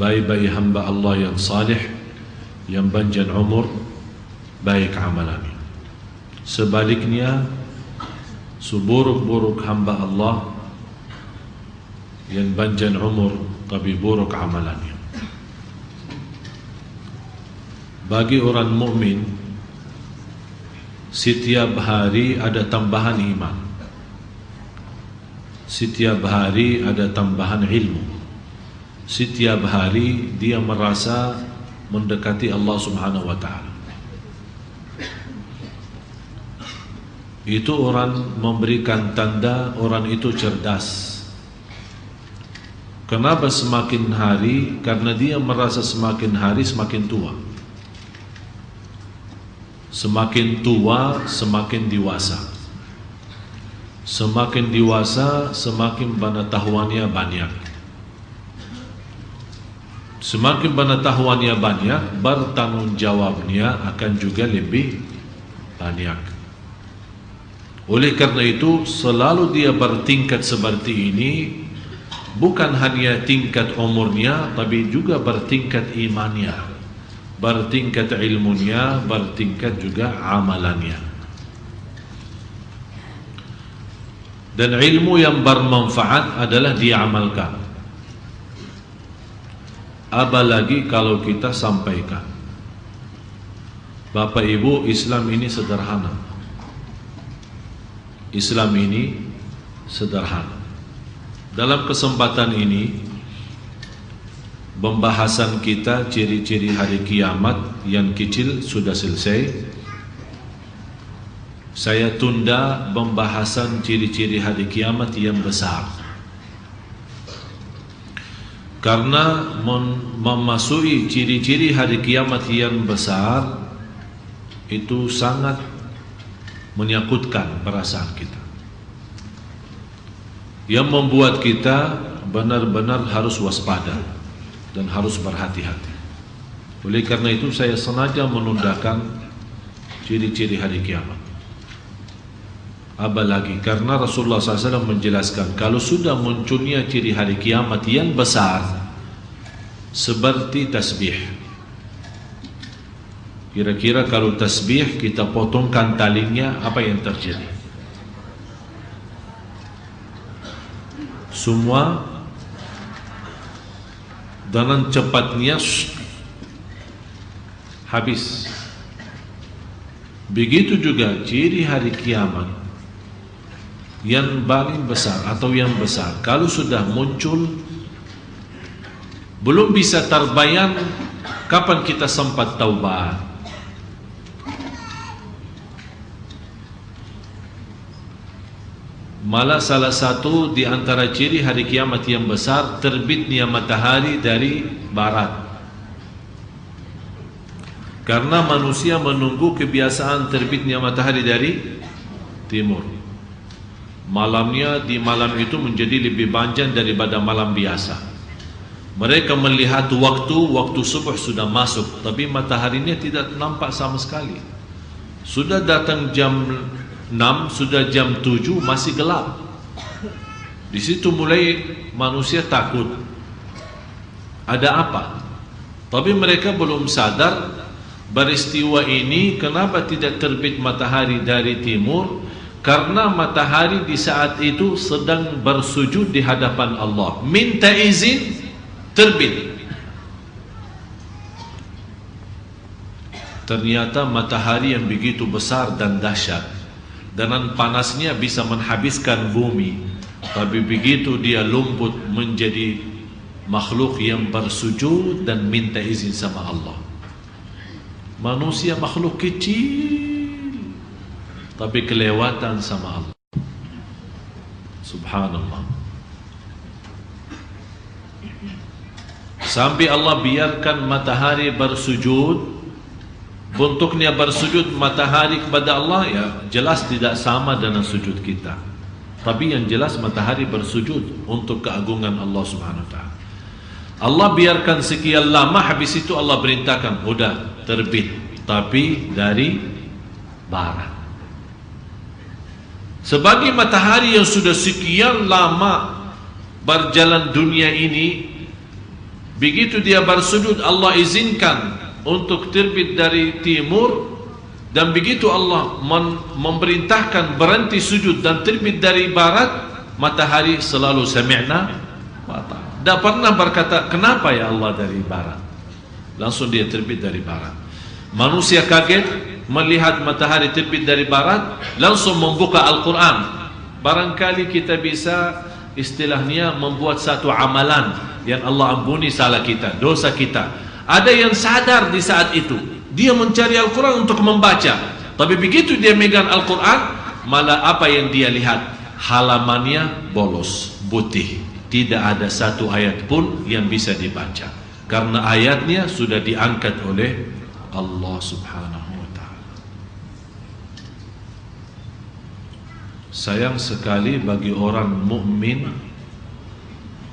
sebaik-baik hamba Allah yang salih, yang panjang umur, baik amalannya. Sebaliknya, seburuk-buruk hamba Allah yang panjang umur tapi buruk amalannya. Bagi orang mukmin, setiap hari ada tambahan iman, setiap hari ada tambahan ilmu, setiap hari dia merasa mendekati Allah Subhanahu wa ta'ala. Itu orang memberikan tanda orang itu cerdas. Kenapa semakin hari? Karena dia merasa semakin hari semakin tua. Semakin tua semakin dewasa. Semakin dewasa semakin pengetahuannya banyak. Semakin pengetahuannya banyak, bertanggung jawabnya akan juga lebih banyak. Oleh karena itu, selalu dia bertingkat seperti ini, bukan hanya tingkat umurnya, tapi juga bertingkat imannya, bertingkat ilmunya, bertingkat juga amalannya. Dan ilmu yang bermanfaat adalah diamalkan. Apalagi kalau kita sampaikan. Bapak Ibu, Islam ini sederhana. Islam ini sederhana. Dalam kesempatan ini, pembahasan kita ciri-ciri hari kiamat yang kecil sudah selesai. Saya tunda pembahasan ciri-ciri hari kiamat yang besar, karena memasuki ciri-ciri hari kiamat yang besar itu sangat menyangkutkan perasaan kita, yang membuat kita benar-benar harus waspada dan harus berhati-hati. Oleh karena itu saya sengaja menundakan ciri-ciri hari kiamat. Apalagi karena Rasulullah SAW menjelaskan, kalau sudah munculnya ciri hari kiamat yang besar seperti tasbih. Kira-kira kalau tasbih kita potongkan talinya, apa yang terjadi? Semua dengan cepatnya habis. Begitu juga ciri hari kiamat yang paling besar atau yang besar, kalau sudah muncul belum bisa terbayang kapan kita sempat taubat. Malah salah satu di antara ciri hari kiamat yang besar, terbitnya matahari dari barat. Karena manusia menunggu kebiasaan terbitnya matahari dari timur. Malamnya di malam itu menjadi lebih panjang daripada malam biasa. Mereka melihat waktu subuh sudah masuk, tapi mataharinya tidak nampak sama sekali. Sudah datang jam 6, sudah jam 7 masih gelap. Di situ mulai manusia takut. Ada apa? Tapi mereka belum sadar peristiwa ini kenapa tidak terbit matahari dari timur. Karena matahari di saat itu sedang bersujud di hadapan Allah, minta izin terbit. Ternyata matahari yang begitu besar dan dahsyat, dengan panasnya bisa menghabiskan bumi, tapi begitu dia luput menjadi makhluk yang bersujud dan minta izin sama Allah. Manusia makhluk kecil, tapi kelewatan sama Allah. Subhanallah. Sampai Allah biarkan matahari bersujud. Bentuknya bersujud matahari kepada Allah, ya jelas tidak sama dengan sujud kita. Tapi yang jelas matahari bersujud untuk keagungan Allah Subhanahu wa ta'ala. Allah biarkan sekian lama, habis itu Allah perintahkan, udah terbit, tapi dari barat. Sebagai matahari yang sudah sekian lama berjalan dunia ini, Begitu dia bersujud, Allah izinkan untuk terbit dari timur, dan begitu Allah memerintahkan berhenti sujud dan terbit dari barat, matahari selalu sami'na wa ata'na. Tak pernah berkata, kenapa ya Allah dari barat? Langsung dia terbit dari barat. Manusia kaget melihat matahari terbit dari barat, langsung membuka Al-Quran. Barangkali kita bisa istilahnya membuat satu amalan yang Allah ampuni salah kita, dosa kita. Ada yang sadar di saat itu, dia mencari Al-Quran untuk membaca, tapi begitu dia megang Al-Quran, malah apa yang dia lihat? Halamannya bolos, putih, tidak ada satu ayat pun yang bisa dibaca, karena ayatnya sudah diangkat oleh Allah Subhanahu wa ta'ala. Sayang sekali bagi orang mukmin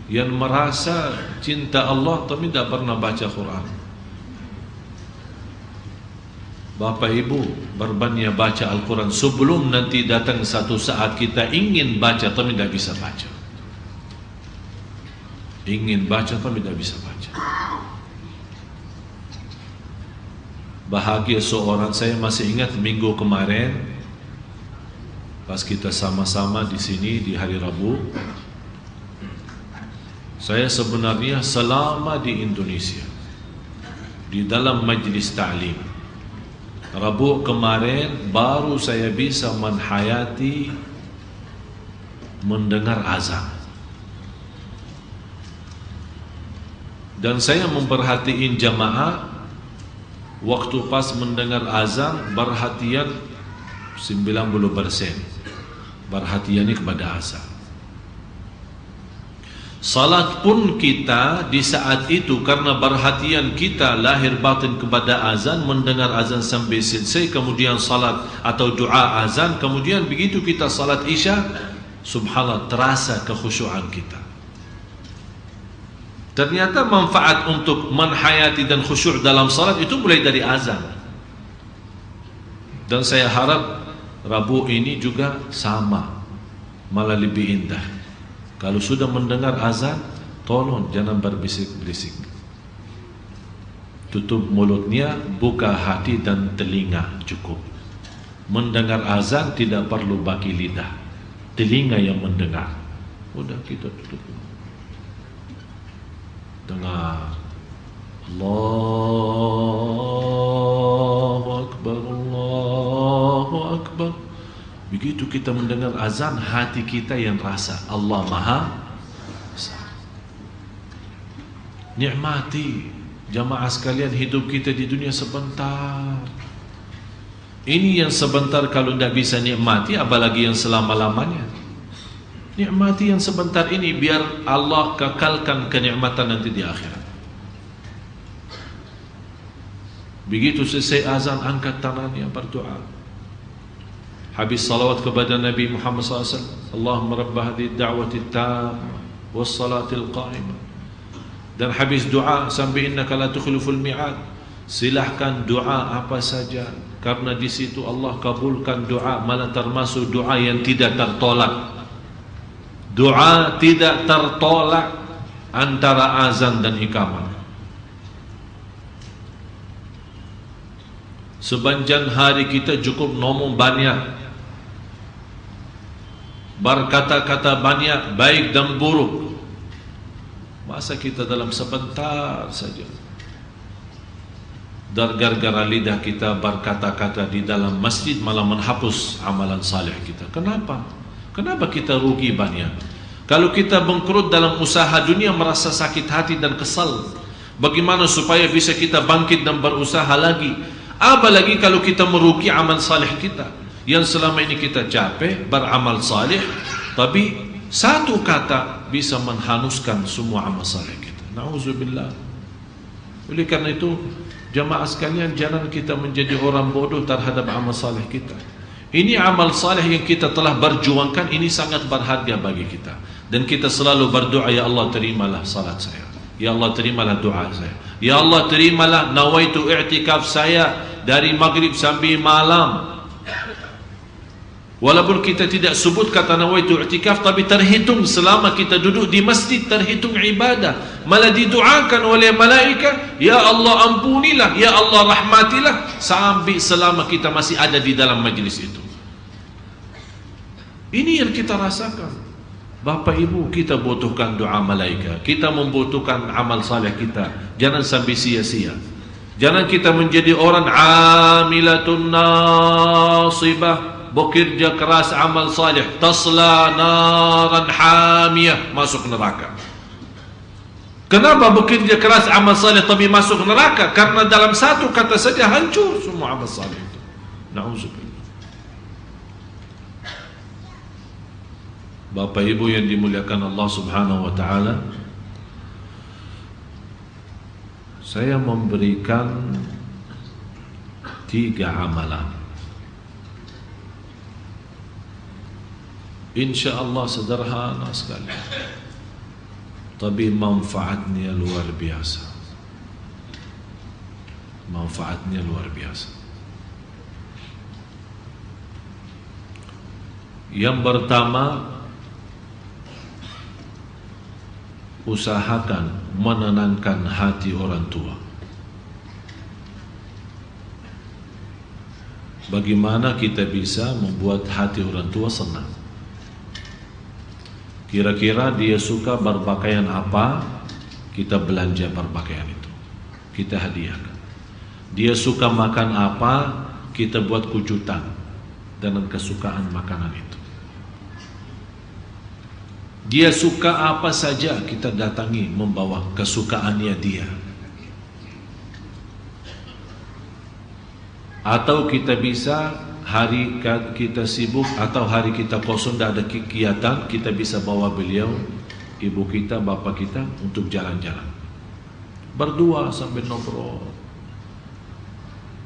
yang merasa cinta Allah tapi tidak pernah baca Quran. Bapak Ibu, berbanyak baca Al-Quran sebelum nanti datang satu saat kita ingin baca tapi tidak bisa baca. Ingin baca tapi tidak bisa baca. Bahagia seorang, saya masih ingat minggu kemarin pas kita sama-sama di sini di hari Rabu. Saya sebenarnya selama di Indonesia di dalam majlis ta'lim, Rabu kemarin baru saya bisa menghayati mendengar azan. Dan saya memperhatiin jamaah waktu pas mendengar azan, perhatian 90% perhatiannya kepada azan. Salat pun kita di saat itu karena perhatian kita lahir batin kepada azan, mendengar azan sampai selesai, kemudian salat atau doa azan, kemudian begitu kita salat isya, subhanallah terasa kekhusyuan kita. Ternyata manfaat untuk menghayati dan khusyuk dalam salat itu mulai dari azan. Dan saya harap Rabu ini juga sama, malah lebih indah. Kalau sudah mendengar azan, tolong jangan berbisik-bisik. Tutup mulutnya, buka hati dan telinga cukup. Mendengar azan tidak perlu bagi lidah, telinga yang mendengar. Udah kita tutup. Dengar. Allahu Akbar, Allahu Akbar. Begitu kita mendengar azan, hati kita yang rasa Allah Maha Esa. Nikmati jamaah sekalian, hidup kita di dunia sebentar. Ini yang sebentar kalau tidak bisa nikmati, apalagi yang selama-lamanya. Nikmati yang sebentar ini biar Allah kekalkan kenikmatan nanti di akhirat. Begitu selesai azan, angkat tangannya berdoa. Habis salawat kepada Nabi Muhammad SAW, Allahumma rabba hadhihi da'wati tammah was salatil qa'imah. Dan habis doa sampai innaka la tukhliful mi'ad. Silahkan doa apa saja, karena di situ Allah kabulkan doa, malah termasuk doa yang tidak tertolak. Doa tidak tertolak antara azan dan iqamah. Sepanjang hari kita cukup ngomong banyak, berkata-kata banyak, baik dan buruk. Masa kita dalam sebentar saja, dan gara-gara lidah kita berkata-kata di dalam masjid malah menghapus amalan saleh kita. Kenapa? Kenapa kita rugi banyak? Kalau kita bangkrut dalam usaha dunia, merasa sakit hati dan kesal. Bagaimana supaya bisa kita bangkit dan berusaha lagi? Apalagi kalau kita merugi amal saleh kita yang selama ini kita capek beramal saleh, tapi satu kata bisa menghanguskan semua amal saleh kita. Nauzubillah. Oleh karena itu, jamaah sekalian, jangan kita menjadi orang bodoh terhadap amal saleh kita. Ini amal saleh yang kita telah berjuangkan, ini sangat berharga bagi kita. Dan kita selalu berdoa, ya Allah terimalah salat saya, ya Allah terimalah doa saya, ya Allah terimalah nawaitu i'tikaf saya dari maghrib sampai malam. Walaupun kita tidak sebut kata nawaitu i'tikaf, tapi terhitung selama kita duduk di masjid, terhitung ibadah. malah didoakan oleh malaikat, ya Allah ampunilah, ya Allah rahmatilah, sampai selama kita masih ada di dalam majlis itu. Ini yang kita rasakan. Bapak Ibu, kita butuhkan doa malaikat, kita membutuhkan amal saleh kita. Jangan sampai sia-sia. Jangan kita menjadi orang amilatun nasibah, bekerja keras amal saleh, tasla naran hamiyah, masuk neraka. Kenapa bekerja keras amal saleh tapi masuk neraka? Karena dalam satu kata saja hancur semua amal saleh itu. Na'udzubillah. Bapak Ibu yang dimuliakan Allah Subhanahu wa taala, saya memberikan 3 amalan. InsyaAllah sederhana sekali, tapi manfaatnya luar biasa. Manfaatnya luar biasa. Yang pertama, usahakan menenangkan hati orang tua. Bagaimana kita bisa membuat hati orang tua senang? Kira-kira dia suka berpakaian apa, kita belanja berpakaian itu, kita hadiahkan. Dia suka makan apa, kita buat kejutan dengan kesukaan makanan itu. Dia suka apa saja, kita datangi membawa kesukaannya dia. Atau kita bisa hari kita sibuk atau hari kita kosong, tidak ada kegiatan, kita bisa bawa beliau, ibu kita, bapak kita untuk jalan-jalan. Berdua sambil ngobrol.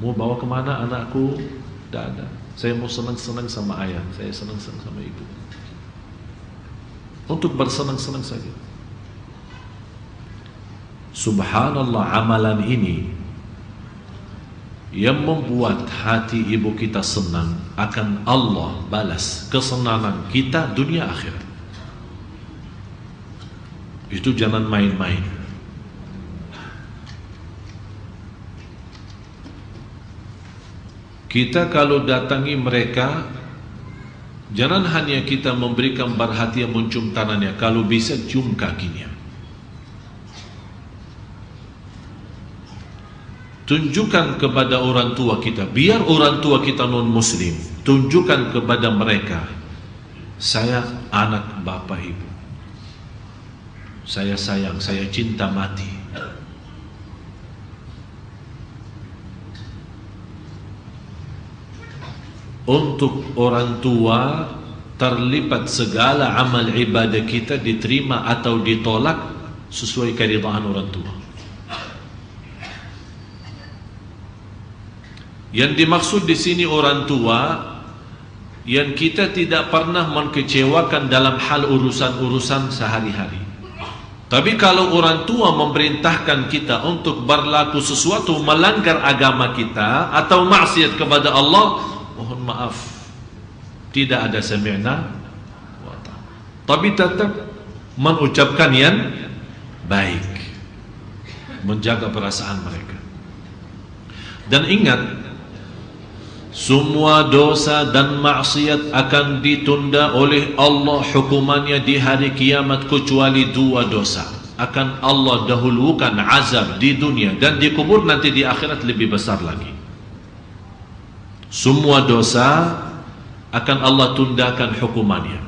Mau bawa kemana anakku? Tidak ada. Saya mau senang-senang sama ayah, saya senang-senang sama ibu. Untuk bersenang-senang saja. Subhanallah, amalan ini yang membuat hati ibu kita senang, akan Allah balas kesenangan kita dunia akhirat. Itu jangan main-main. Kita kalau datangi mereka, jangan hanya kita memberikan perhatian mencium tangannya, kalau bisa cium kakinya. Tunjukkan kepada orang tua kita, biar orang tua kita non muslim, tunjukkan kepada mereka, saya anak bapak ibu, saya sayang, saya cinta mati. Untuk orang tua terlibat segala amal ibadah kita diterima atau ditolak sesuai keridhaan orang tua. Yang dimaksud di sini orang tua yang kita tidak pernah mengecewakan dalam hal urusan-urusan sehari-hari. Tapi kalau orang tua memerintahkan kita untuk berlaku sesuatu melanggar agama kita atau maksiat kepada Allah, mohon maaf, tidak ada sami'na wa ta'na, tapi tetap mengucapkan yang baik, menjaga perasaan mereka. Dan ingat, semua dosa dan maksiat akan ditunda oleh Allah hukumannya di hari kiamat, kecuali 2 dosa. Akan Allah dahulukan azab di dunia, dan di kubur nanti di akhirat lebih besar lagi. Semua dosa akan Allah tundakan hukumannya.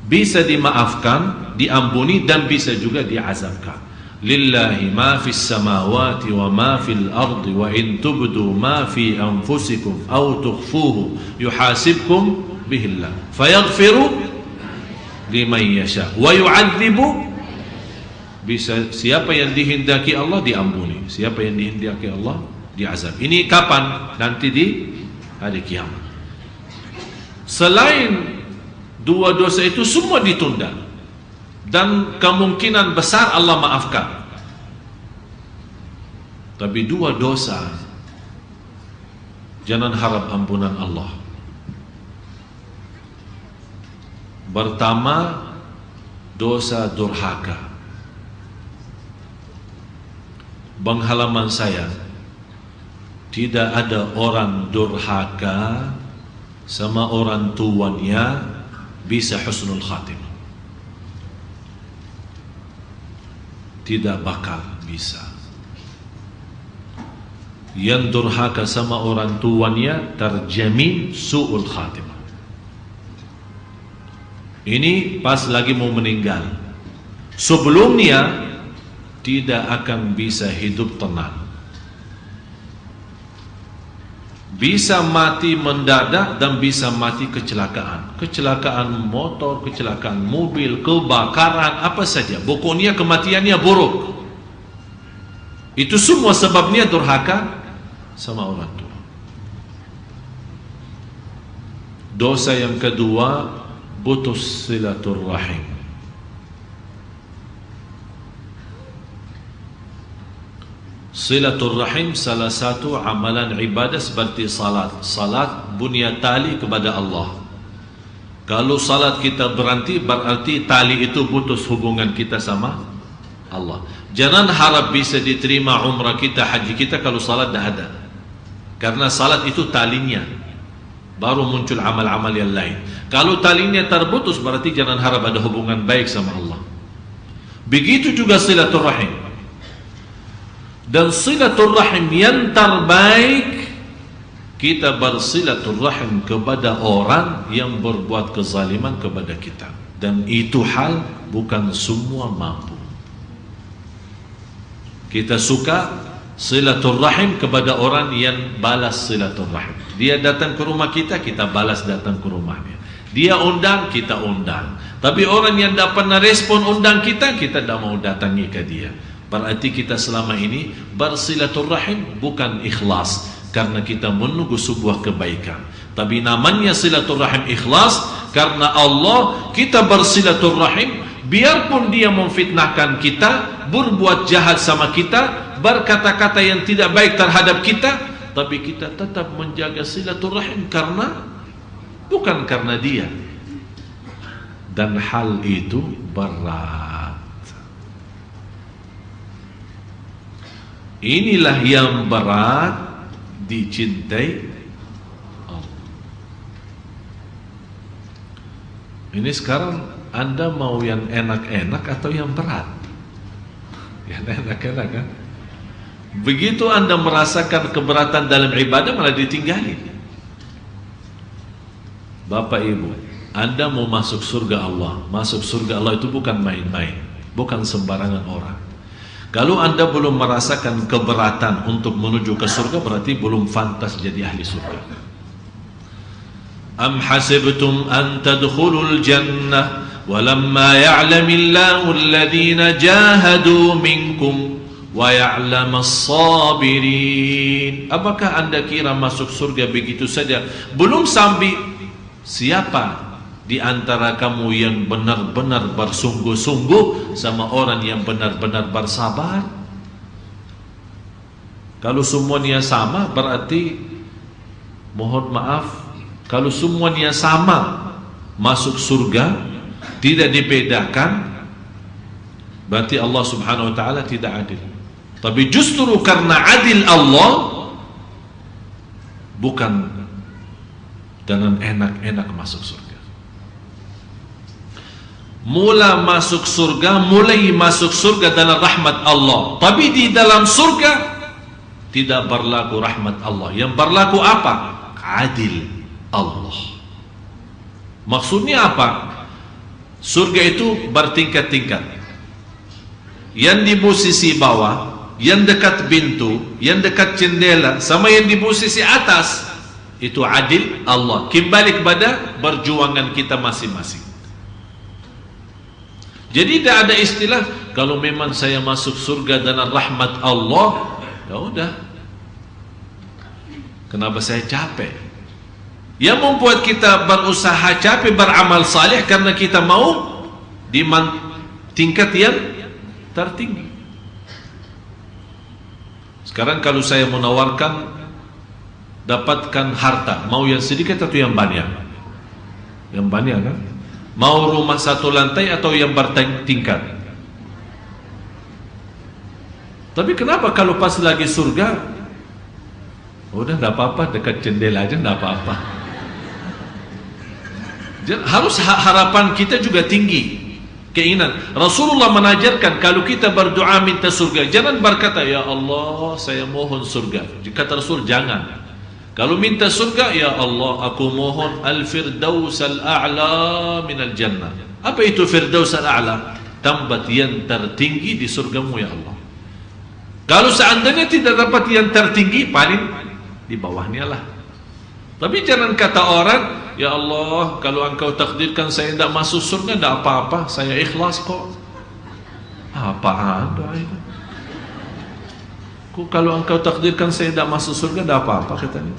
Bisa dimaafkan, diampuni, dan bisa juga diazabkan. Lillahi ma fis samawati wa ma fil ardi wa in tubdu ma fi anfusikum aw tukhfuhu yuhasibkum bihillah fayaghfiru liman yasha wa yu'adzibu. Bisa, siapa yang dihendaki Allah diampuni, siapa yang dihendaki Allah diazab. Ini kapan? Nanti di hari kiamat. Selain 2 dosa itu semua ditunda, dan kemungkinan besar Allah maafkan. Tapi 2 dosa jangan harap ampunan Allah. Pertama, dosa durhaka. penghalaman saya tidak ada orang durhaka sama orang tuanya bisa husnul khatimah. Tidak bakal bisa. Yang durhaka sama orang tuanya terjamin su'ul khatimah. Ini pas lagi mau meninggal. Sebelumnya tidak akan bisa hidup tenang. Bisa mati mendadak dan bisa mati kecelakaan. Kecelakaan motor, kecelakaan mobil, kebakaran, apa saja. Pokoknya kematiannya buruk. Itu semua sebabnya durhaka sama orang tua. Dosa yang kedua, putus silaturrahim. Silaturrahim salah satu amalan ibadah seperti salat. Salat bunya tali kepada Allah. Kalau salat kita berhenti, berarti tali itu putus hubungan kita sama Allah. Jangan harap bisa diterima umrah kita, haji kita kalau salat dah ada. Karena salat itu talinya, baru muncul amal-amal yang lain. Kalau talinya terputus, berarti jangan harap ada hubungan baik sama Allah. Begitu juga silaturrahim. Dan silaturrahim yang terbaik, kita bersilaturrahim kepada orang yang berbuat kezaliman kepada kita. Dan itu hal bukan semua mampu. Kita suka silaturrahim kepada orang yang balas silaturrahim. Dia datang ke rumah kita, kita balas datang ke rumahnya. Dia undang, kita undang. Tapi orang yang tidak pernah respon undang kita, kita tidak mau datangi ke dia. Berarti kita selama ini bersilaturrahim bukan ikhlas, karena kita menunggu sebuah kebaikan. Tapi namanya silaturrahim ikhlas karena Allah. Kita bersilaturrahim biarpun dia memfitnahkan kita, berbuat jahat sama kita, berkata-kata yang tidak baik terhadap kita, tapi kita tetap menjaga silaturrahim karena bukan karena dia. Dan hal itu berat. Inilah yang berat dicintai Allah. Ini sekarang Anda mau yang enak-enak atau yang berat? Yang enak-enak kan? Begitu Anda merasakan keberatan dalam ibadah, malah ditinggalin. Bapak Ibu, Anda mau masuk surga Allah. Masuk surga Allah itu bukan main-main, bukan sembarangan orang. Kalau Anda belum merasakan keberatan untuk menuju ke surga, berarti belum pantas jadi ahli surga. Am hasibtum an tadkhulul jannah walamma ya'lamillahu alladhina jahadu minkum wa ya'lamas sabirin. Apakah Anda kira masuk surga begitu saja? Belum sampai siapa di antara kamu yang benar-benar bersungguh-sungguh sama orang yang benar-benar bersabar? Kalau semuanya sama, berarti mohon maaf, kalau semuanya sama masuk surga, tidak dibedakan, berarti Allah subhanahu wa ta'ala tidak adil. Tapi justru karena adil Allah, bukan dengan enak-enak masuk surga. Mulai masuk surga dalam rahmat Allah. Tapi di dalam surga tidak berlaku rahmat Allah. Yang berlaku apa? Adil Allah. Maksudnya apa? Surga itu bertingkat-tingkat. Yang di posisi bawah, yang dekat pintu, yang dekat jendela, sama yang di posisi atas, itu adil Allah. Kembali kepada perjuangan kita masing-masing. Jadi tidak ada istilah kalau memang saya masuk surga dengan rahmat Allah, ya udah. Kenapa saya capek? Yang membuat kita berusaha capek beramal saleh karena kita mau di tingkat yang tertinggi. Sekarang kalau saya menawarkan dapatkan harta, mau yang sedikit atau yang banyak? Yang banyak kan? Mau rumah satu lantai atau yang bertingkat? Tapi kenapa kalau pas lagi surga, udah nggak apa-apa, dekat jendela aja nggak apa-apa. Harus harapan kita juga tinggi, keinginan. Rasulullah menajarkan kalau kita berdoa minta surga, jangan berkata ya Allah saya mohon surga. Kata Rasul jangan. Kalau minta surga, ya Allah aku mohon al-firdaus al-a'la minal jannah. Apa itu firdaus al-a'la? Tempat yang tertinggi di surgamu ya Allah. Kalau seandainya tidak dapat yang tertinggi, paling di bawahnya lah. Tapi jangan kata orang, ya Allah kalau engkau takdirkan saya tidak masuk surga, tidak apa-apa, saya ikhlas kok. Apaan doa itu? Kalau engkau takdirkan saya tidak masuk surga, tidak apa-apa katanya.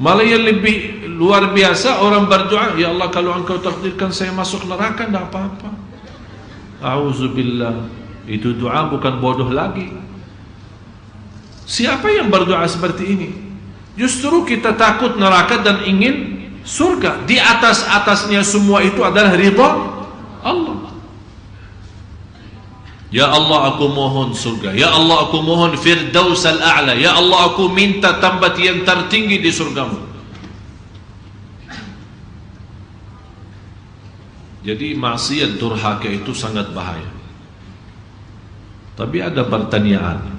Malah yang lebih luar biasa orang berdoa, ya Allah kalau engkau takdirkan saya masuk neraka, tidak apa-apa. A'udzubillah. Itu doa bukan bodoh lagi. Siapa yang berdoa seperti ini? Justru kita takut neraka dan ingin surga. Di atas-atasnya semua itu adalah ridha Allah. Ya Allah aku mohon surga, ya Allah aku mohon firdaus al-a'la, ya Allah aku minta tempat yang tertinggi di surgamu. Jadi maksiat durhaka itu sangat bahaya. Tapi ada pertanyaan,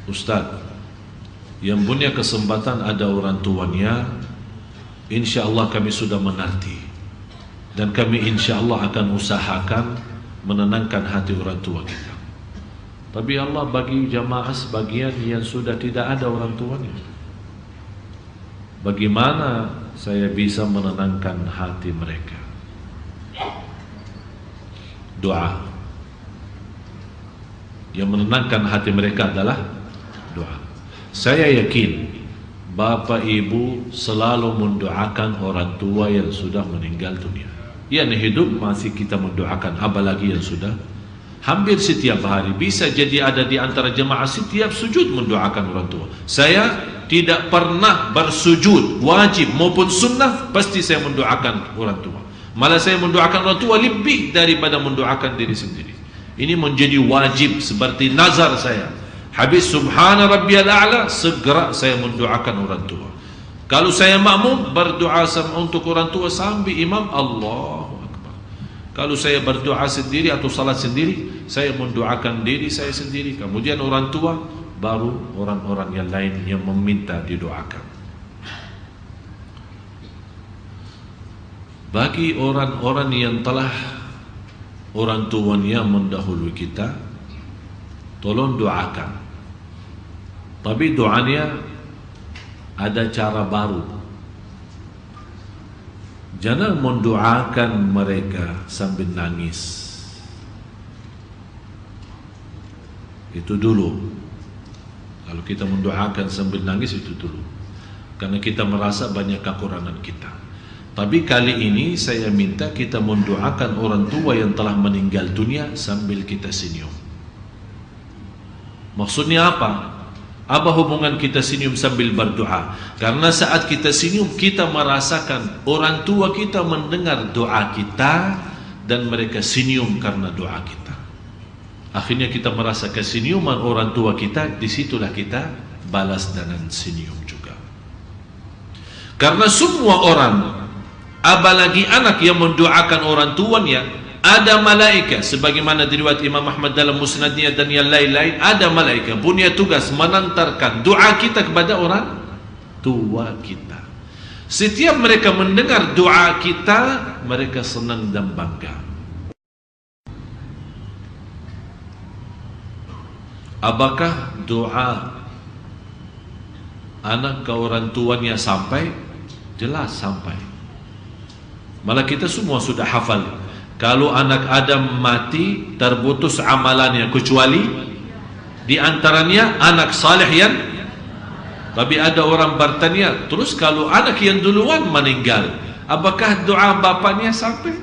Ustaz, yang punya kesempatan ada orang tuanya, insya Allah kami sudah mengerti, dan kami insya Allah akan usahakan menenangkan hati orang tua kita. Tapi Allah bagi jamaah sebagian yang sudah tidak ada orang tuanya. Bagaimana saya bisa menenangkan hati mereka? Doa. Yang menenangkan hati mereka adalah doa. Saya yakin Bapak Ibu selalu mendoakan orang tua yang sudah meninggal dunia. Yang hidup masih kita mendoakan, apalagi yang sudah. Hampir setiap hari, bisa jadi ada di antara jemaah setiap sujud mendoakan orang tua. Saya tidak pernah bersujud wajib maupun sunnah, pasti saya mendoakan orang tua. Malah saya mendoakan orang tua lebih daripada mendoakan diri sendiri. Ini menjadi wajib seperti nazar saya. Habis subhana rabbiyal a'la, segera saya mendoakan orang tua. Kalau saya makmum, berdoa untuk orang tua sampai imam Allahu Akbar. Kalau saya berdoa sendiri atau salat sendiri, saya mendoakan diri saya sendiri, kemudian orang tua, baru orang-orang yang lain yang meminta didoakan. Bagi orang-orang yang telah orang tuanya mendahului kita, tolong doakan. Tapi doanya ada cara baru. Jangan mendoakan mereka sambil nangis. Itu dulu. Kalau kita mendoakan sambil nangis itu dulu, karena kita merasa banyak kekurangan kita. Tapi kali ini saya minta kita mendoakan orang tua yang telah meninggal dunia sambil kita senyum. Maksudnya apa? Apa hubungan kita senyum sambil berdoa? Karena saat kita senyum, kita merasakan orang tua kita mendengar doa kita, dan mereka senyum karena doa kita. Akhirnya kita merasa kesenyuman orang tua kita, disitulah kita balas dengan senyum juga. Karena semua orang, apalagi anak yang mendoakan orang tuanya, ada malaikat, sebagaimana diriwayat Imam Ahmad dalam musnadnya dan yang lain-lain, ada malaikat punya tugas menantarkan doa kita kepada orang tua kita. Setiap mereka mendengar doa kita, mereka senang dan bangga. Apakah doa anak ke orang tuanya sampai? Jelas sampai. Malah kita semua sudah hafal. Kalau anak Adam mati, terputus amalannya, kecuali di antaranya anak saleh yang. Tapi ada orang bertanya, terus kalau anak yang duluan meninggal, apakah doa bapaknya sampai?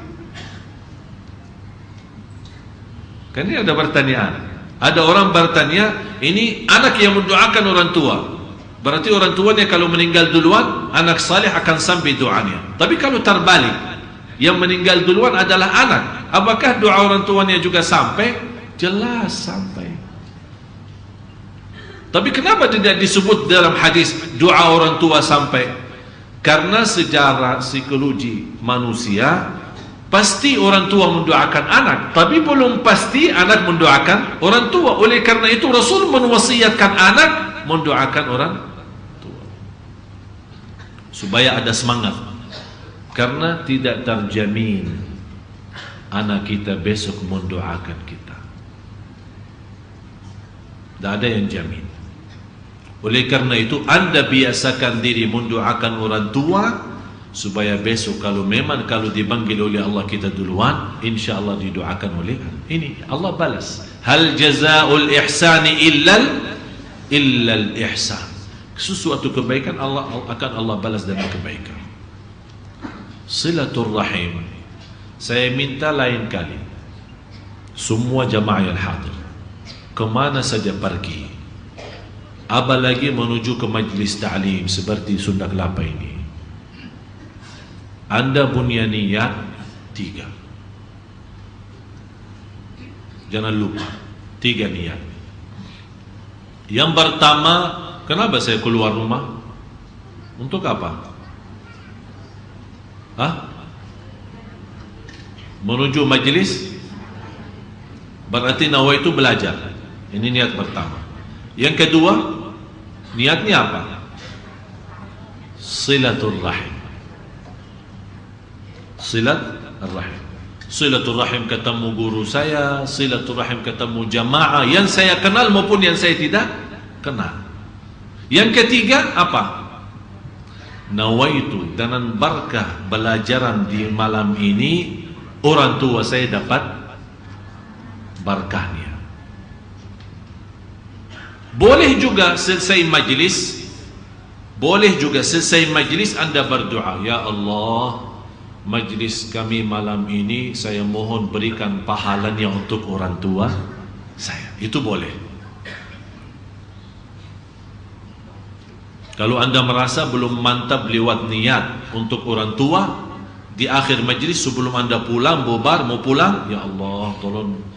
Kan ini ada pertanyaan. Ada orang bertanya, ini anak yang mendoakan orang tua, berarti orang tuanya kalau meninggal duluan, anak saleh akan sampai doanya. Tapi kalau terbalik, yang meninggal duluan adalah anak, apakah doa orang tuanya juga sampai? Jelas sampai. Tapi kenapa tidak disebut dalam hadis doa orang tua sampai? Karena secara psikologi manusia pasti orang tua mendoakan anak, tapi belum pasti anak mendoakan orang tua. Oleh karena itu Rasul mewasiatkan anak mendoakan orang tua supaya ada semangat. Karena tidak terjamin anak kita besok mendoakan kita. Tidak ada yang jamin. Oleh karena itu Anda biasakan diri mendoakan orang tua supaya besok kalau dipanggil oleh Allah kita duluan, insya Allah didoakan oleh ini Allah balas. Hal jazaa'ul ihsani illal ihsan. Sesuatu kebaikan Allah balas dengan kebaikan. Silaturrahim, saya minta lain kali semua jamaah yang hadir kemana saja pergi, apalagi menuju ke majlis ta'lim seperti Sunda Kelapa ini, Anda punya niat 3. Jangan lupa 3 niat. Yang pertama, kenapa saya keluar rumah? Untuk apa? Menuju majlis, berarti nawaitu belajar. Ini niat pertama. Yang kedua, niatnya apa? Silaturrahim. Silaturrahim ketemu guru saya, silaturrahim ketemu jamaah yang saya kenal maupun yang saya tidak kenal. Yang ketiga apa? Nawaitu dengan berkah belajaran di malam ini orang tua saya dapat berkahnya. Boleh juga selesai majlis Anda berdoa, ya Allah, majlis kami malam ini saya mohon berikan pahalanya untuk orang tua saya. Itu boleh. Kalau Anda merasa belum mantap lewat niat untuk orang tua, di akhir majlis sebelum Anda pulang, mau pulang, ya Allah tolong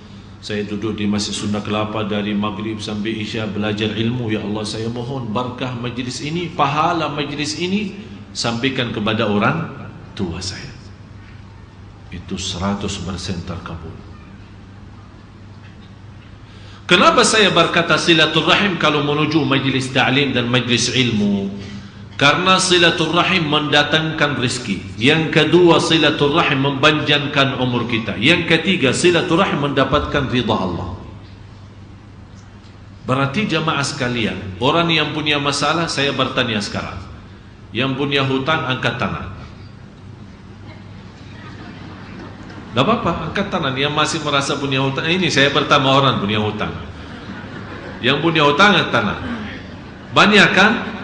saya duduk di Masjid Sunda Kelapa dari maghrib sampai isya belajar ilmu, ya Allah saya mohon berkah majlis ini, pahala majlis ini sampaikan kepada orang tua saya. Itu 100% terkabul. Kenapa saya berkata silaturrahim kalau menuju majlis ta'lim dan majlis ilmu? Karena silaturrahim mendatangkan rezeki. Yang kedua, silaturrahim mempanjangkan umur kita. Yang ketiga, silaturrahim mendapatkan ridha Allah. Berarti jamaah sekalian, orang yang punya masalah, saya bertanya sekarang, yang punya hutang angkat tangan. Tak apa-apa, angkat tangan. Yang masih merasa punya hutang, ini saya pertama orang punya hutang. Yang punya hutang angkat tangan. Banyak kan?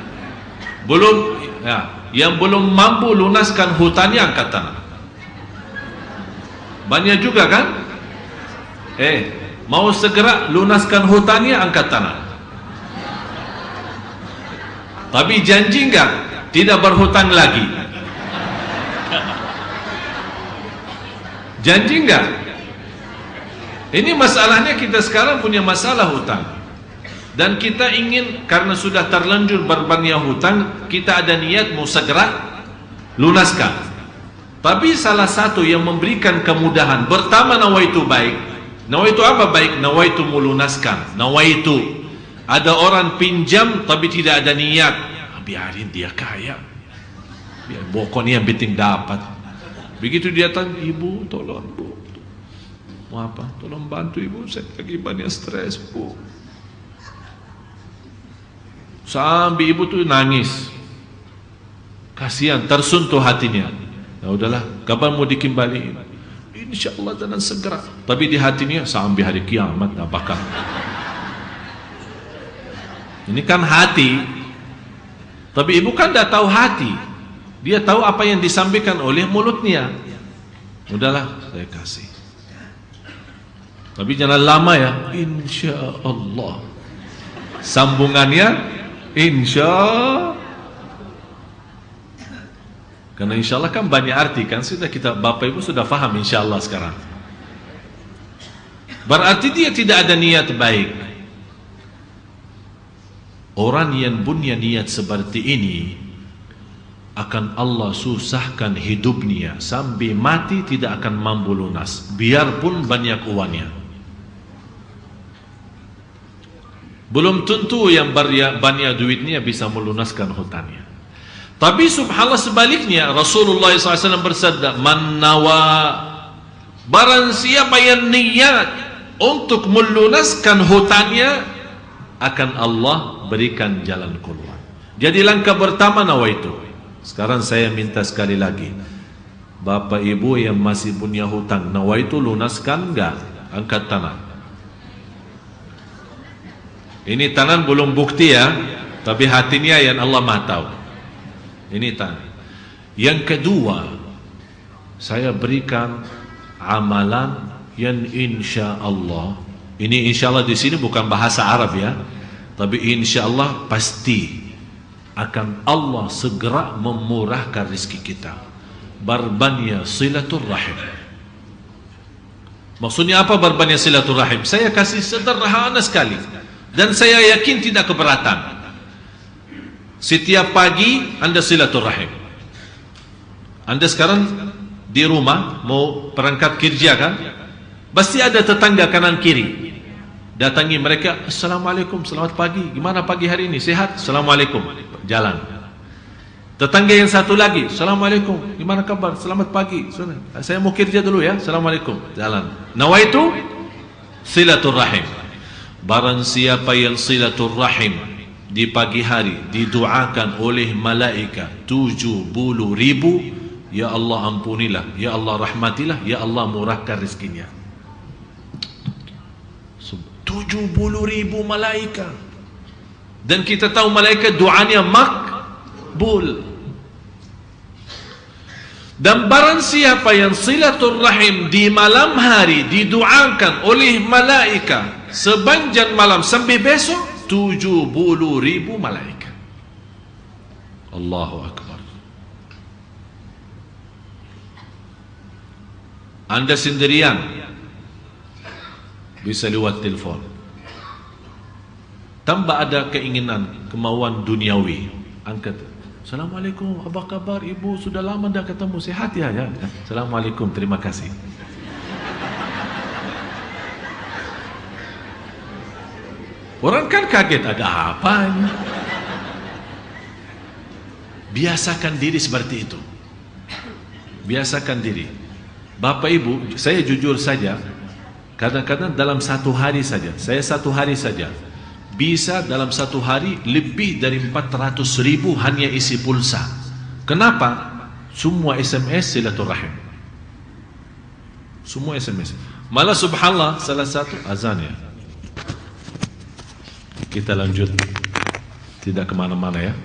Belum ya, yang belum mampu lunaskan hutangnya angkat tangan. Banyak juga kan? Mau segera lunaskan hutangnya angkat tangan. Tapi janji enggak tidak berhutang lagi? Janji enggak? Ini masalahnya, kita sekarang punya masalah hutang. Dan kita ingin, karena sudah terlanjur berbanyak hutang, kita ada niat mau segera lunaskan. Tapi salah satu yang memberikan kemudahan, pertama nawaitu baik. Nawaitu apa baik? Nawaitu melunaskan. Nawaitu ada orang pinjam tapi tidak ada niat, biarin dia kaya, biar pokoknya yang penting dapat. Begitu dia tanya, ibu tolong bu, mau apa? Tolong bantu ibu, saya lagi banyak stres bu. Sampai ibu tuh nangis, kasihan, tersentuh hatinya. Ya udahlah, kapan mau dikembali? Insya Allah dengan segera. Tapi di hatinya sampai hari kiamat apakah? Ini kan hati. Tapi ibu kan tidak tahu hati. Dia tahu apa yang disampaikan oleh mulutnya. Udahlah, saya kasih. Tapi jangan lama ya. Insya Allah. Sambungannya insya. Karena insya Allah kan banyak arti kan. Sudah kita, Bapak Ibu sudah faham insya Allah sekarang. Berarti dia tidak ada niat baik. Orang yang punya niat seperti ini akan Allah susahkan hidupnya sampai mati tidak akan mampu lunas, biarpun banyak uangnya. Belum tentu yang banyak duitnya bisa melunaskan hutangnya. Tapi subhanallah sebaliknya, Rasulullah SAW bersabda, "Man nawa, barang siapa yang niat untuk melunaskan hutangnya, akan Allah berikan jalan keluar." Jadi langkah pertama nawaitu. Sekarang saya minta sekali lagi, Bapak Ibu yang masih punya hutang, nawaitu lunaskan enggak? Angkat tangan. Ini tangan belum bukti ya, tapi hatinya yang Allah Maha tahu. Ini tangan. Yang kedua, saya berikan amalan yang insya Allah. Ini insya Allah di sini bukan bahasa Arab ya, tapi insya Allah pasti akan Allah segera memurahkan rezeki kita. Barbanya silaturrahim. Maksudnya apa barbanya silaturrahim? Saya kasih sederhana sekali, dan saya yakin tidak keberatan. Setiap pagi Anda silaturrahim. Anda sekarang di rumah mau berangkat kerja kan? Pasti ada tetangga kanan kiri. Datangi mereka, "Assalamualaikum, selamat pagi. Gimana pagi hari ini? Sehat?" "Assalamualaikum." Jalan. Tetangga yang satu lagi, "Assalamualaikum, gimana kabar? Selamat pagi. Saya mau kerja dulu ya. Assalamualaikum." Jalan. Nawaitu silaturrahim. Barang siapa yang silaturrahim di pagi hari didoakan oleh malaikat 70.000, ya Allah ampunilah, ya Allah rahmatilah, ya Allah murahkan rezekinya. 70.000 malaikat. Dan kita tahu malaikat doanya makbul. Dan barang siapa yang silaturrahim di malam hari didoakan oleh malaikat sepanjang malam sampai besok, 70.000 malaikat. Allahu Akbar. Anda sendirian bisa lewat telefon, tanpa ada keinginan, kemauan duniawi, angkat, "Assalamualaikum, apa kabar ibu? Sudah lama dah ketemu, sehat ya?" "Ya." "Assalamualaikum, terima kasih." Orang kan kaget, ada apa ini? Biasakan diri seperti itu. Biasakan diri. Bapak Ibu, saya jujur saja, kadang-kadang dalam satu hari saja, saya satu hari saja, bisa dalam satu hari lebih dari 400.000 hanya isi pulsa. Kenapa? Semua SMS silaturahim. Semua SMS. Malah subhanallah, salah satu azan ya. Kita lanjut, tidak kemana-mana ya.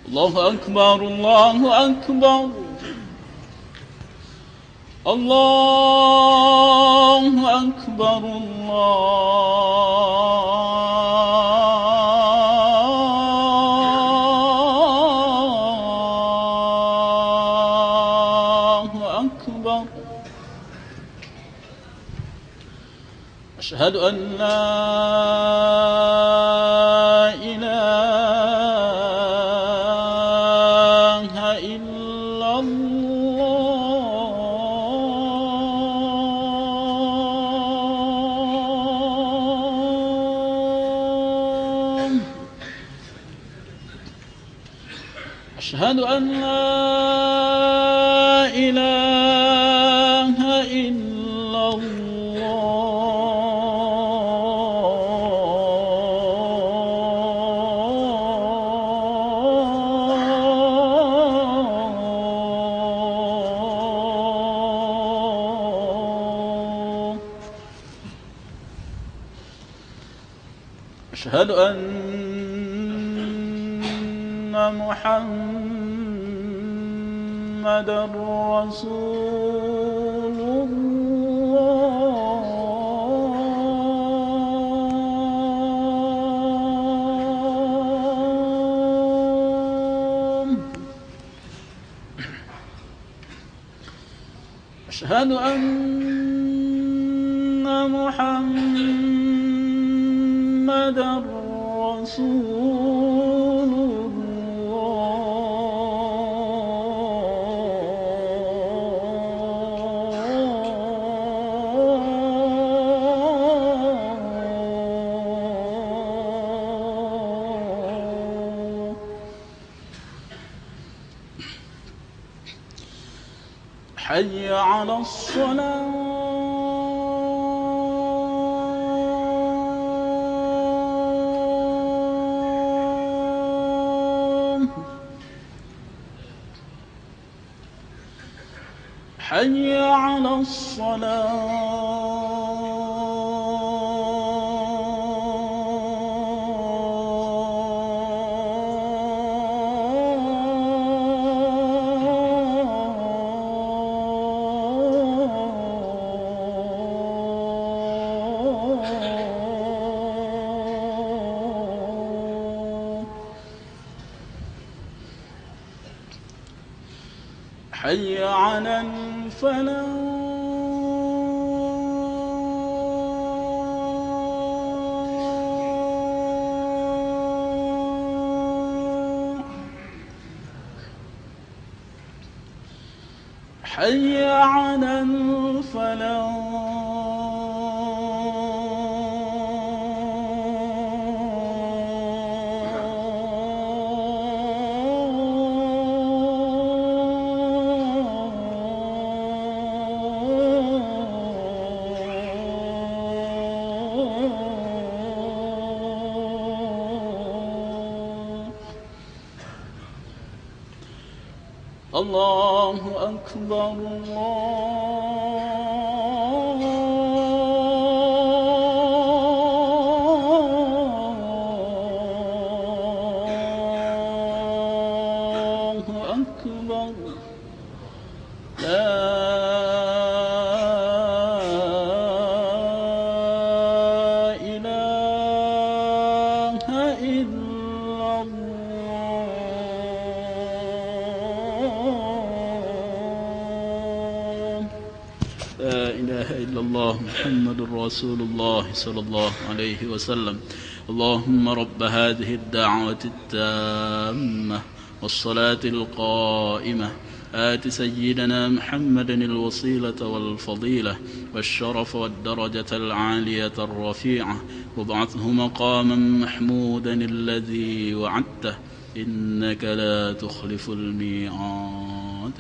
Allahu Akbar, Allahu Akbar, Allahu Akbar, Allahu Akbar. Asyhadu an la أشهد أن لا إله إلا الله أشهد أن محمد رسول الله أشهد أن محمدا رسول الله. حي على الصلاة. حي على الصلاة. حي على الفلاح. حي على الفلاح. الله أكبر الله أكبر. لا إله إلا الله. لا إله إلا الله محمد رسول الله صلى الله عليه وسلم. اللهم رب هذه الدعوة التامة والصلاة القائمة آت سيدنا محمدا الوسيلة والفضيلة والشرف والدرجة العالية الرفيعة وابعثه مقاما محمودا الذي وعدته إنك لا تخلف الميعاد.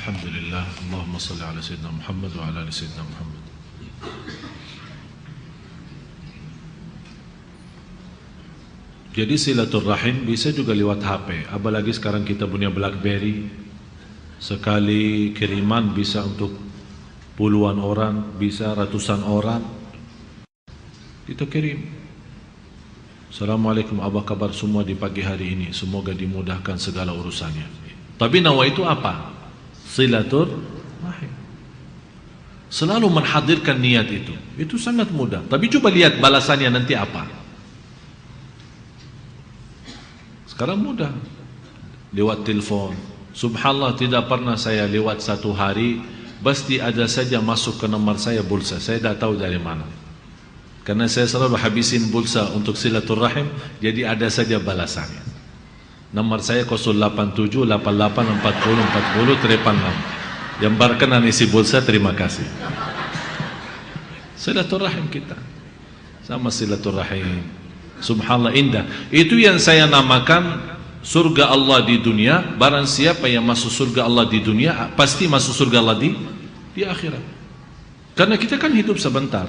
الحمد لله. اللهم صل على سيدنا محمد وعلى آل سيدنا محمد. Jadi silaturahim bisa juga lewat HP. Apalagi sekarang kita punya BlackBerry. Sekali kiriman bisa untuk puluhan orang, bisa ratusan orang. Kita kirim. Assalamualaikum, apa kabar semua di pagi hari ini? Semoga dimudahkan segala urusannya. Tapi nawa itu apa? Silaturahim. Selalu menghadirkan niat itu. Itu sangat mudah. Tapi coba lihat balasannya nanti apa. Sekarang mudah. Lewat telepon. Subhanallah, tidak pernah saya lewat satu hari pasti ada saja masuk ke nomor saya pulsa. Saya tidak tahu dari mana. Karena saya selalu habisin pulsa untuk silaturahim, jadi ada saja balasannya. Nomor saya 087 88 40 40 36. Yang berkenan isi pulsa, terima kasih. Silaturahim kita. Sama silaturahim. Subhanallah, indah. Itu yang saya namakan surga Allah di dunia. Barang siapa yang masuk surga Allah di dunia, pasti masuk surga Allah di akhirat. Karena kita kan hidup sebentar.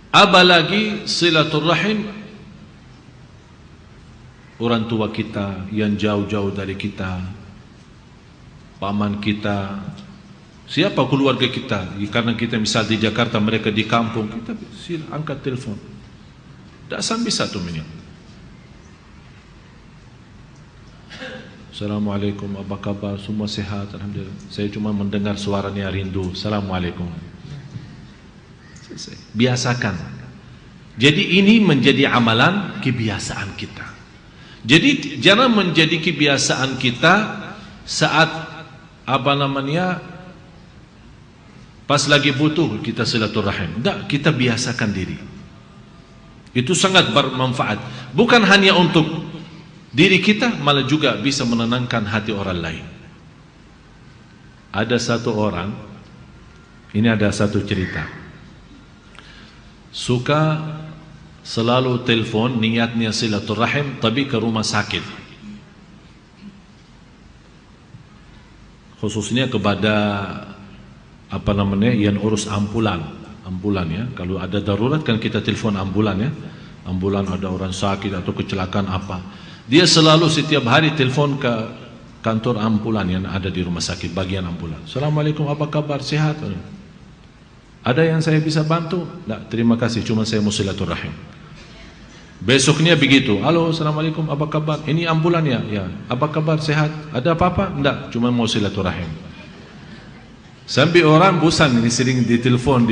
Apalagi silaturahim orang tua kita yang jauh-jauh dari kita, paman kita, siapa keluarga kita. Karena kita misal di Jakarta, mereka di kampung, kita angkat telepon. Tak sampai 1 menit. Assalamualaikum, apa kabar? Semua sehat? Alhamdulillah. Saya cuma mendengar suaranya rindu. Assalamualaikum. Biasakan. Jadi ini menjadi amalan kebiasaan kita. Jadi jangan menjadi kebiasaan kita saat pas lagi butuh kita silaturahim. Tidak, kita biasakan diri. Itu sangat bermanfaat. Bukan hanya untuk diri kita, malah juga bisa menenangkan hati orang lain. Ada satu orang, ini ada satu cerita, suka selalu telepon, niatnya silaturahim, tapi ke rumah sakit, khususnya kepada yang urus ambulan ya. Kalau ada darurat kan kita telepon ambulan ya. Ambulan ada orang sakit atau kecelakaan apa, dia selalu setiap hari telepon ke kantor ambulan yang ada di rumah sakit, bagian ambulan. Assalamualaikum, apa kabar, sehat? Ada yang saya bisa bantu? Tidak, terima kasih, cuma saya mau silaturahim. Besoknya begitu, halo, assalamualaikum, apa kabar? Ini ambulan ya? Ya. Apa kabar, sehat? Ada apa-apa? Tidak, cuma mau silaturahim. Sampai orang bosan, ini sering ditelepon.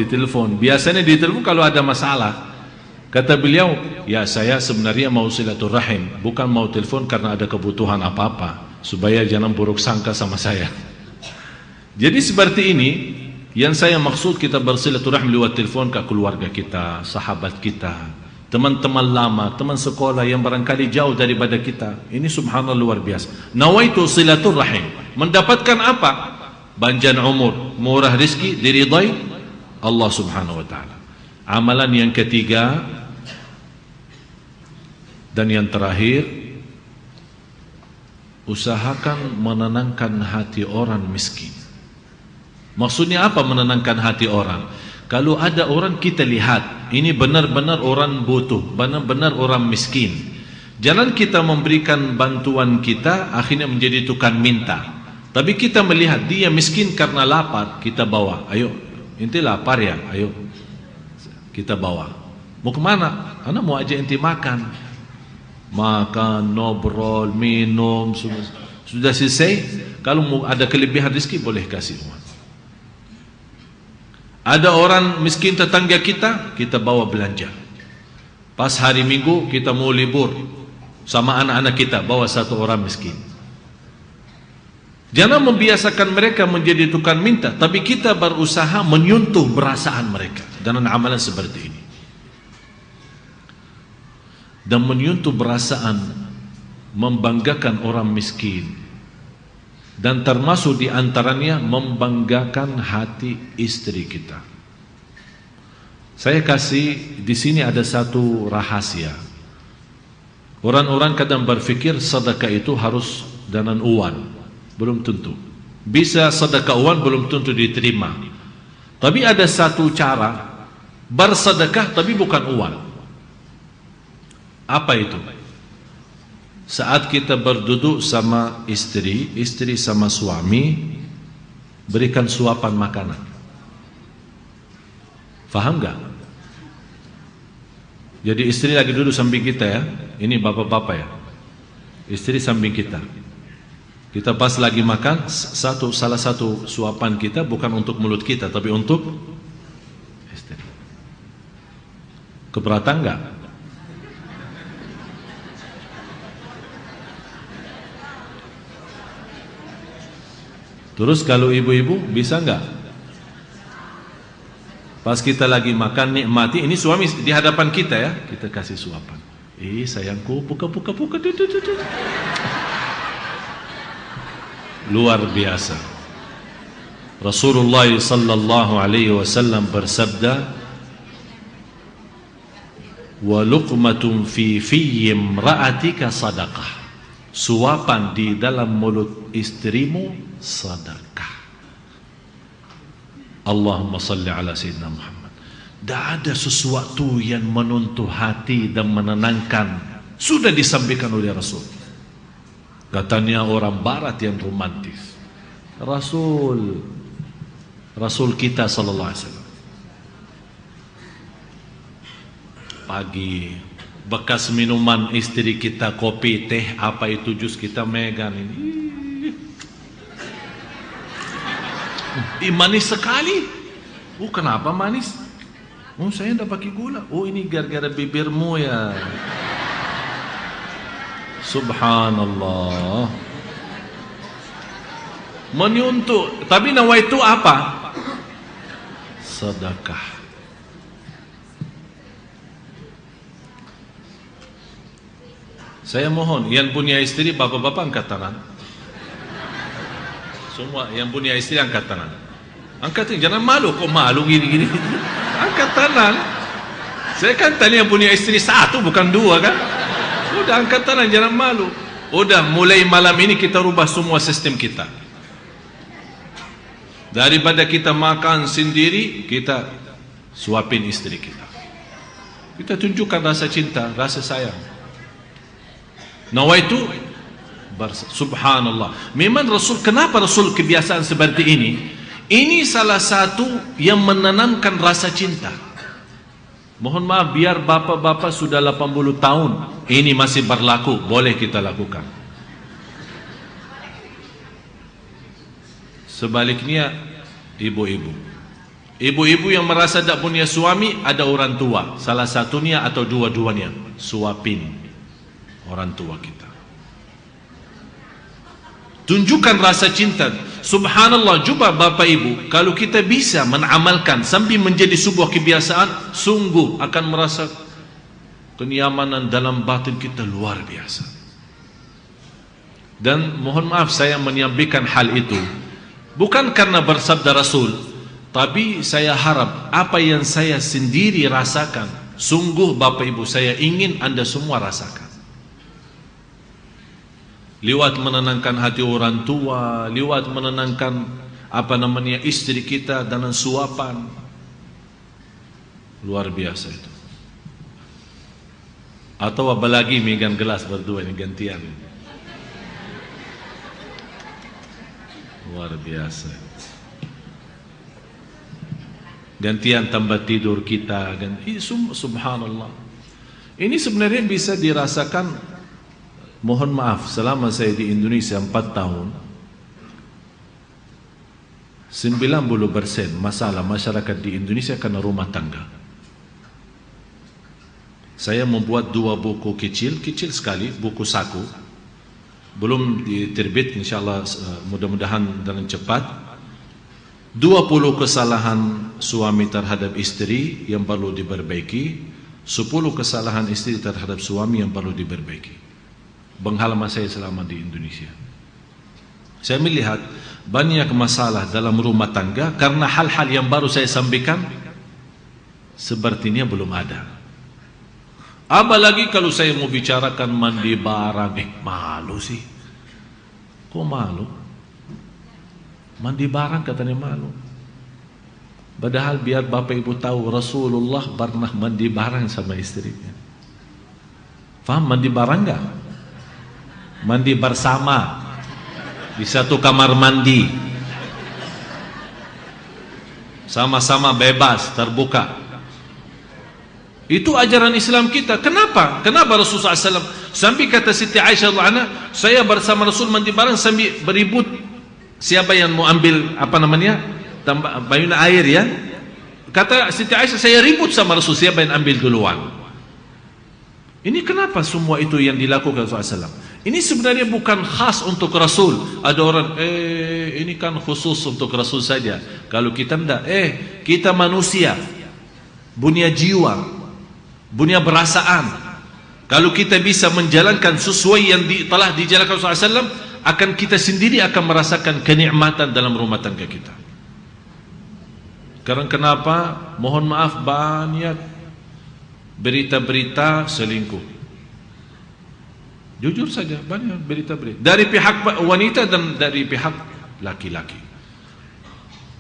Biasanya ditelepon kalau ada masalah. Kata beliau, ya saya sebenarnya mau silaturahim, bukan mau telepon karena ada kebutuhan apa-apa, supaya jangan buruk sangka sama saya. Jadi seperti ini yang saya maksud, kita bersilaturahim lewat telepon ke keluarga kita, sahabat kita, teman-teman lama, teman sekolah yang barangkali jauh daripada kita. Ini subhanallah luar biasa. Nawaitu silaturahim, mendapatkan apa? Panjang umur, murah rezeki, diridai Allah subhanahu wa ta'ala. Amalan yang ketiga dan yang terakhir, usahakan menenangkan hati orang miskin. Maksudnya apa menenangkan hati orang? Kalau ada orang kita lihat, ini benar-benar orang butuh, benar-benar orang miskin, jangan kita memberikan bantuan kita akhirnya menjadi tukang minta. Tapi kita melihat dia miskin karena lapar, kita bawa, ayo, inti lapar ya, ayo kita bawa. Mau kemana? Anak mau ajak inti makan, ngobrol, minum, sudah selesai. Kalau mau ada kelebihan rezeki boleh kasih uang. Ada orang miskin tetangga kita bawa belanja. Pas hari Minggu kita mau libur sama anak-anak kita, bawa satu orang miskin. Jangan membiasakan mereka menjadi tukang minta, tapi kita berusaha menyentuh perasaan mereka dengan amalan seperti ini. Dan menyentuh perasaan, membanggakan orang miskin, dan termasuk di antaranya membanggakan hati istri kita. Saya kasih di sini ada satu rahasia. Orang-orang kadang berpikir sedekah itu harus dengan uang. Belum tentu. Bisa sedekah uang belum tentu diterima. Tapi ada satu cara bersedekah tapi bukan uang. Apa itu? Saat kita berduduk sama istri sama suami, berikan suapan makanan. Faham gak? Jadi istri lagi duduk samping kita ya. Ini bapak-bapak ya. Istri samping kita. Kita pas lagi makan, salah satu suapan kita bukan untuk mulut kita, tapi untuk istri. Keberatan enggak? Terus kalau ibu-ibu bisa enggak? Pas kita lagi makan nikmati, ini suami di hadapan kita ya, kita kasih suapan. Sayangku, buka. Luar biasa. Rasulullah sallallahu alaihi wasallam bersabda, wa luqmatun fi imra'atika sadaqah. Suapan di dalam mulut istrimu sedekah. Allahumma salli ala sayyidina Muhammad. Tidak ada sesuatu yang menyentuh hati dan menenangkan, sudah disampaikan oleh Rasul. Katanya orang barat yang romantis. Rasul kita sallallahu alaihi wasallam. Pagi bekas minuman istri kita, kopi, teh, apa itu jus, kita megang ini. Manis sekali. Kenapa manis? Saya tidak pakai gula. Ini gara-gara bibirmu ya. Subhanallah. Menyuntuk, tapi nawaitu apa? Sedekah. Saya mohon, yang punya istri, bapak-bapak angkat tangan. Semua yang punya istri angkat tangan. Angkat tangan, jangan malu. Kok malu gini-gini? Angkat tangan. Saya kan tadi yang punya istri satu, bukan dua kan? Udah angkat tangan, jangan malu. Udah, mulai malam ini kita rubah semua sistem kita. Daripada kita makan sendiri, kita suapin istri kita. Kita tunjukkan rasa cinta, rasa sayang. Nawaitu subhanallah. Memang Rasul, kenapa Rasul kebiasaan seperti ini? Ini salah satu yang menanamkan rasa cinta. Mohon maaf, biar bapak-bapak sudah 80 tahun ini masih berlaku, boleh kita lakukan. Sebaliknya ibu-ibu, ibu-ibu yang merasa tak punya suami, ada orang tua, salah satunya atau dua-duanya, suapin orang tua kita. Tunjukkan rasa cinta. Subhanallah, coba bapak ibu, kalau kita bisa menamalkan sambil menjadi sebuah kebiasaan, sungguh akan merasa kenyamanan dalam batin kita luar biasa. Dan mohon maaf saya menyampaikan hal itu bukan karena bersabda Rasul, tapi saya harap apa yang saya sendiri rasakan, sungguh bapak ibu, saya ingin anda semua rasakan. Lewat menenangkan hati orang tua, lewat menenangkan istri kita dengan suapan, luar biasa itu. Atau apalagi megang gelas berdua ini gantian, luar biasa. Gantian tempat tidur kita, subhanallah. Ini sebenarnya bisa dirasakan. Mohon maaf, selama saya di Indonesia 4 tahun, 90% masalah masyarakat di Indonesia karena rumah tangga. Saya membuat 2 buku kecil sekali, buku saku, belum diterbit, insyaAllah mudah-mudahan dengan cepat. 20 kesalahan suami terhadap istri yang perlu diperbaiki, 10 kesalahan istri terhadap suami yang perlu diperbaiki. Pengalaman saya selama di Indonesia, saya melihat banyak masalah dalam rumah tangga karena hal-hal yang baru saya sampaikan sepertinya belum ada. Apalagi kalau saya mau bicarakan mandi barang, malu sih. Kok malu? Mandi barang katanya malu. Padahal biar bapak ibu tahu, Rasulullah pernah mandi barang sama istrinya. Faham mandi barang enggak? Mandi bersama di satu kamar mandi, sama-sama bebas, terbuka. Itu ajaran Islam kita. Kenapa Rasulullah SAW sampai kata Siti Aisyah radhiyallahu anha, saya bersama Rasul mandi bareng sambil beribut siapa yang mau ambil bayuna air ya. Kata Siti Aisyah, saya ribut sama Rasul siapa yang ambil duluan. Ini kenapa semua itu yang dilakukan Rasulullah SAW? Ini sebenarnya bukan khas untuk Rasul. Ada orang, ini kan khusus untuk Rasul saja. Kalau kita tidak, kita manusia, punya jiwa, punya perasaan. Kalau kita bisa menjalankan sesuai yang telah dijalankan Rasulullah SAW, akan kita sendiri akan merasakan kenikmatan dalam rumah tangga kita. Karena kenapa? Mohon maaf, banyak berita-berita selingkuh. Jujur saja, banyak berita-berita dari pihak wanita dan dari pihak laki-laki.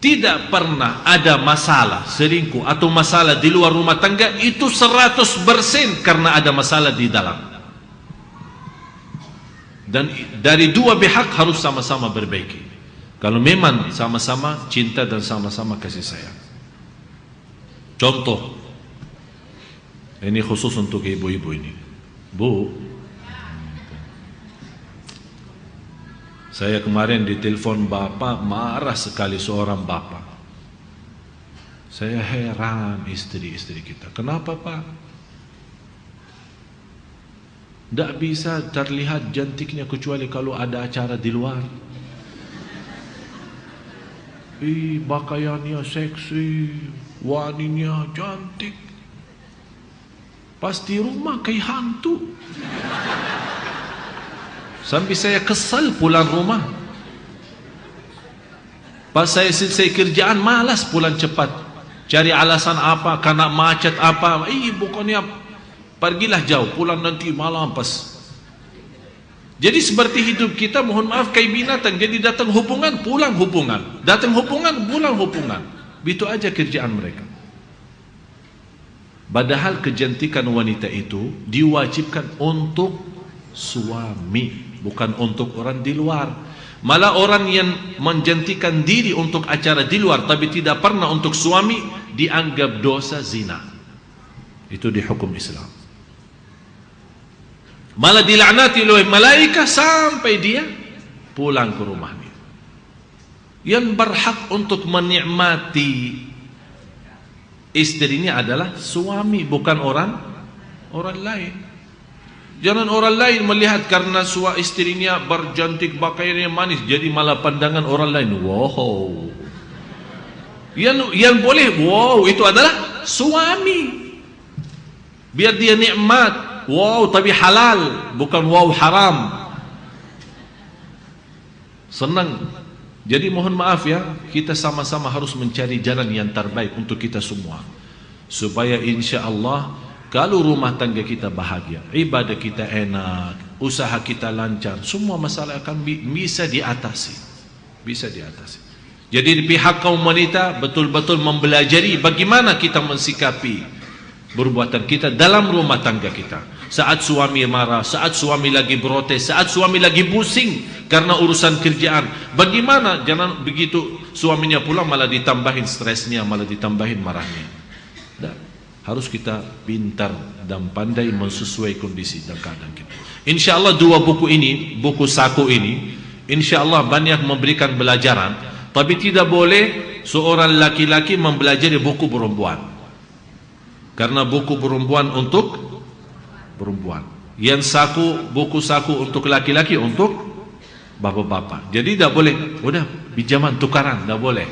Tidak pernah ada masalah selingkuh atau masalah di luar rumah tangga itu 100% karena ada masalah di dalam. Dan dari dua pihak harus sama-sama berbaiki. Kalau memang sama-sama cinta dan sama-sama kasih sayang. Contoh, ini khusus untuk ibu-ibu ini. Bu, saya kemarin ditelepon bapak, marah sekali seorang bapak. Saya heran istri-istri kita. Kenapa pak? Tidak bisa terlihat cantiknya kecuali kalau ada acara di luar. Pakaiannya seksi, wanginya cantik. Pasti rumah kayak hantu. Sampai saya kesal pulang rumah. Pas saya selesai kerjaan, malas pulang cepat. Cari alasan apa, karena macet apa. Pokoknya pergilah jauh, pulang nanti malam pas. Jadi seperti hidup kita, mohon maaf, kayak binatang. Jadi datang hubungan, pulang hubungan. Datang hubungan, pulang hubungan. Begitu aja kerjaan mereka. Padahal kecantikan wanita itu diwajibkan untuk suami, bukan untuk orang di luar. Malah orang yang menjantikan diri untuk acara di luar tapi tidak pernah untuk suami, dianggap dosa zina. Itu di hukum Islam. Malah dilaknati oleh malaikat sampai dia pulang ke rumahnya. Yang berhak untuk menikmati istrinya adalah suami, bukan orang lain. Jangan orang lain melihat karena istrinya bercantik, pakaiannya manis, jadi malah pandangan orang lain, wow. Yang boleh wow itu adalah suami. Biar dia nikmat, wow tapi halal, bukan wow haram. Senang. Jadi mohon maaf ya, kita sama-sama harus mencari jalan yang terbaik untuk kita semua, supaya insya Allah kalau rumah tangga kita bahagia, ibadah kita enak, usaha kita lancar, semua masalah akan bisa diatasi. Bisa diatasi. Jadi di pihak kaum wanita betul-betul mempelajari bagaimana kita mensikapi perbuatan kita dalam rumah tangga kita. Saat suami marah, saat suami lagi protes, saat suami lagi pusing karena urusan kerjaan, bagaimana jangan begitu suaminya pulang malah ditambahin stresnya, malah ditambahin marahnya. Harus kita pintar dan pandai mensesuai kondisi dan keadaan kita. Insya Allah dua buku ini, buku saku ini, insya Allah banyak memberikan pelajaran. Tapi tidak boleh seorang laki-laki mempelajari buku perempuan, karena buku perempuan untuk perempuan. Yang saku, buku saku untuk laki-laki, untuk bapak-bapak. Jadi tidak boleh, udah pinjaman tukaran, tidak boleh.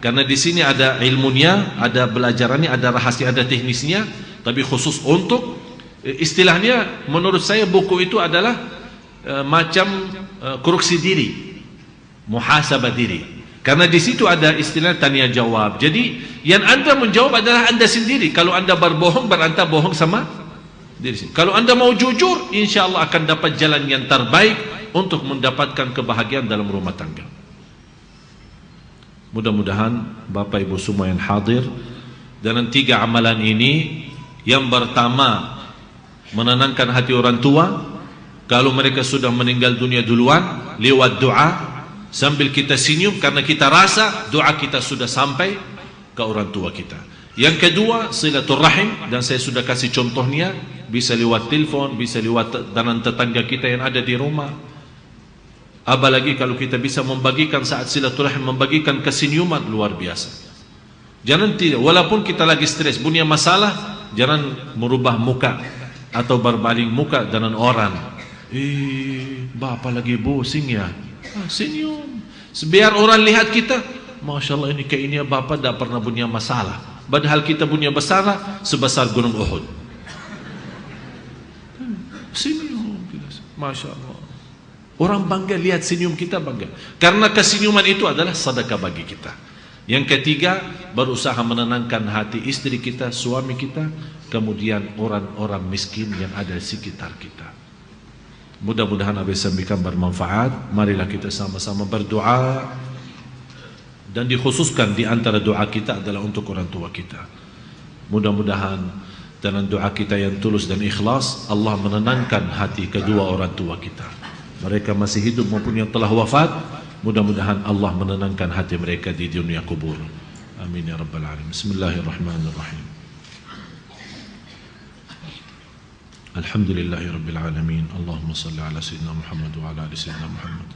Karena di sini ada ilmunya, ada belajarannya, ada rahasia, ada teknisnya, tapi khusus untuk istilahnya menurut saya buku itu adalah macam koreksi diri, muhasabah diri. Karena di situ ada istilah tanya jawab. Jadi yang anda menjawab adalah anda sendiri. Kalau anda berbohong, beranta bohong sama diri sendiri. Kalau anda mau jujur, insya Allah akan dapat jalan yang terbaik untuk mendapatkan kebahagiaan dalam rumah tangga. Mudah-mudahan Bapak Ibu semua yang hadir dalam 3 amalan ini, yang pertama menenangkan hati orang tua kalau mereka sudah meninggal dunia duluan, lewat doa, sambil kita senyum karena kita rasa doa kita sudah sampai ke orang tua kita. Yang kedua, silaturahim, dan saya sudah kasih contohnya, bisa lewat telepon, bisa lewat dengan tetangga kita yang ada di rumah. Apalagi kalau kita bisa membagikan saat silaturahim, membagikan kesenyuman, luar biasa. Jangan tidak, walaupun kita lagi stres, punya masalah, jangan merubah muka atau berbaling muka dengan orang. Bapak lagi pusing ya, senyum. Biar orang lihat kita, Masya Allah ini kayaknya bapak tidak pernah punya masalah. Padahal kita punya masalah sebesar gunung Uhud. Senyum, Masya Allah. Orang bangga lihat senyum kita, bangga. Karena kesenyuman itu adalah sedekah bagi kita. Yang ketiga, berusaha menenangkan hati istri kita, suami kita, kemudian orang-orang miskin yang ada di sekitar kita. Mudah-mudahan apa yang sampaikan bermanfaat. Marilah kita sama-sama berdoa, dan dikhususkan di antara doa kita adalah untuk orang tua kita. Mudah-mudahan dengan doa kita yang tulus dan ikhlas, Allah menenangkan hati kedua orang tua kita. Mereka masih hidup maupun yang telah wafat, mudah-mudahan Allah menenangkan hati mereka di dunia kubur. Amin ya rabbal alamin. Bismillahirrahmanirrahim. Alhamdulillahi rabbil alamin. Allahumma salli ala sayyidina Muhammad wa ala ali sayyidina Muhammad.